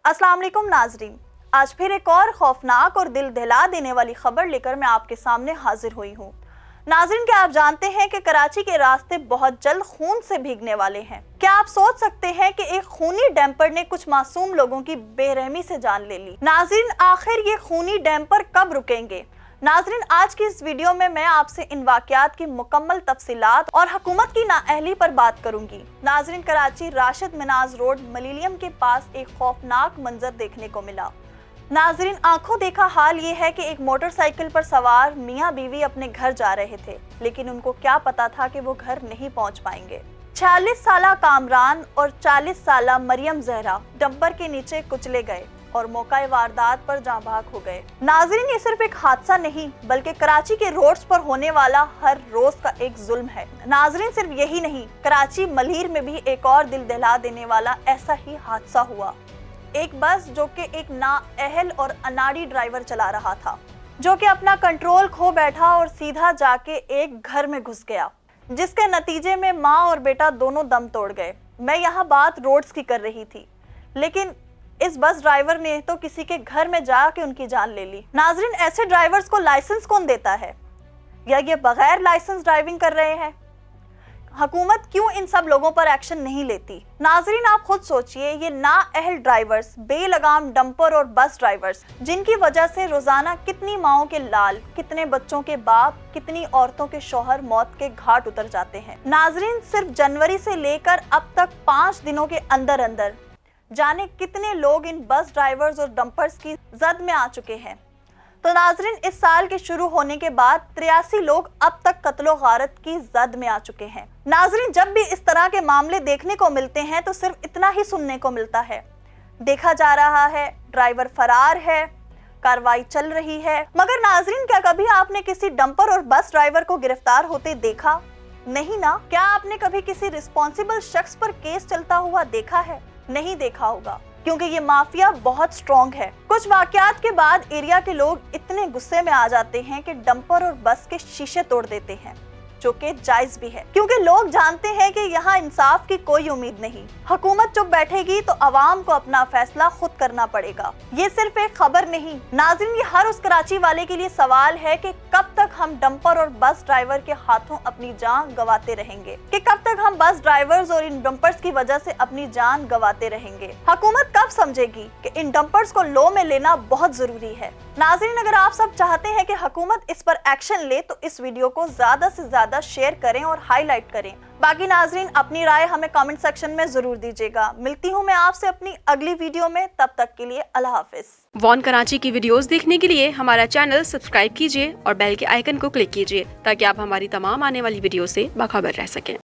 अस्सलाम वालेकुम नाजरीन, आज फिर एक और खौफनाक और दिल दहला देने वाली खबर लेकर मैं आपके सामने हाजिर हुई हूँ। नाजरीन, क्या आप जानते हैं कि कराची के रास्ते बहुत जल्द खून से भीगने वाले हैं? क्या आप सोच सकते हैं कि एक खूनी डैम्पर ने कुछ मासूम लोगों की बेरहमी से जान ले ली? नाजरीन, आखिर ये खूनी डैम्पर कब रुकेंगे? नाजरीन, आज की इस वीडियो में मैं आपसे इन वाकयात की मुकम्मल तफसीलात और हुकूमत की नाअहली पर बात करूंगी। नाजरीन, कराची राशिद मिनाज रोड मिलेनियम के पास एक खौफनाक मंजर देखने को मिला। नाजरीन, आंखों देखा हाल ये है कि एक मोटरसाइकिल पर सवार मियाँ बीवी अपने घर जा रहे थे, लेकिन उनको क्या पता था कि वो घर नहीं पहुंच पाएंगे। 46 साला कामरान और 40 साला मरियम जहरा डंपर के नीचे कुचले गए और मौका वारदात पर जाँ भाग हो गए। नाजरीन, ये सिर्फ एक हादसा नहीं बल्कि कराची के रोड्स पर होने वाला हर रोज का एक जुल्म है। नाजरीन, सिर्फ यही नहीं, कराची मल्हीर में भी एक और दिल दहला देने वाला ऐसा ही हादसा हुआ। एक बस जो कि एक नाअहल और अनाड़ी ड्राइवर चला रहा था, जो कि अपना कंट्रोल खो बैठा और सीधा जाके एक घर में घुस गया, जिसके नतीजे में माँ और बेटा दोनों दम तोड़ गए। मैं यहाँ बात रोड्स की कर रही थी, लेकिन इस बस ड्राइवर ने तो किसी के घर में जाके उनकी जान ले ली। नाजरीन, ऐसे ड्राइवर्स को लाइसेंस कौन देता है, या ये बगैर लाइसेंस ड्राइविंग कर रहे हैं? हुकूमत क्यों इन सब लोगों पर एक्शन नहीं लेती? नाजरीन, आप खुद सोचिए, ये नाअहल ड्राइवर्स, बेलगाम डंपर और बस ड्राइवर्स, जिनकी वजह से रोजाना कितनी माओं के लाल, कितने बच्चों के बाप, कितनी औरतों के शौहर मौत के घाट उतर जाते हैं। नाजरीन, सिर्फ जनवरी से लेकर अब तक 5 दिनों के अंदर अंदर जाने कितने लोग इन बस ड्राइवर्स और डंपर्स की जद में आ चुके हैं। तो नाजरीन, इस साल के शुरू होने के बाद 83 लोग अब तक कत्लो गारत की जद में आ चुके हैं। नाजरीन, जब भी इस तरह के मामले देखने को मिलते हैं तो सिर्फ इतना ही सुनने को मिलता है, देखा जा रहा है, ड्राइवर फरार है, कार्रवाई चल रही है। मगर नाजरीन, क्या कभी आपने किसी डंपर और बस ड्राइवर को गिरफ्तार होते देखा? नहीं ना। क्या आपने कभी किसी रिस्पॉन्सिबल शख्स पर केस चलता हुआ देखा है? नहीं देखा होगा, क्योंकि ये माफिया बहुत स्ट्रॉन्ग है। कुछ वाकयात के बाद एरिया के लोग इतने गुस्से में आ जाते हैं कि डंपर और बस के शीशे तोड़ देते हैं, जो कि जायज भी है, क्योंकि लोग जानते हैं कि यहाँ इंसाफ की कोई उम्मीद नहीं। हुकूमत चुप बैठेगी तो अवाम को अपना फैसला खुद करना पड़ेगा। ये सिर्फ एक खबर नहीं नाज़रीन, ये हर उस कराची वाले के लिए सवाल है कि कब तक हम डंपर और बस ड्राइवर के हाथों अपनी जान गंवाते रहेंगे, कि कब तक हम बस ड्राइवर्स और इन डंपर्स की वजह से अपनी जान गंवाते रहेंगे। हुकूमत कब समझेगी कि इन डंपर्स को लो में लेना बहुत जरूरी है। नाज़रीन, अगर आप सब चाहते हैं कि हुकूमत इस पर एक्शन ले तो इस वीडियो को ज्यादा से ज्यादा शेयर करें और हाईलाइट करें। बाकी नाज़रीन, अपनी राय हमें कमेंट सेक्शन में जरूर दीजिएगा। मिलती हूँ मैं आपसे अपनी अगली वीडियो में, तब तक के लिए अल्लाह हाफिज। वॉन कराची की वीडियोस देखने के लिए हमारा चैनल सब्सक्राइब कीजिए और बेल के आइकन को क्लिक कीजिए, ताकि आप हमारी तमाम आने वाली वीडियो से बाखबर रह सकें।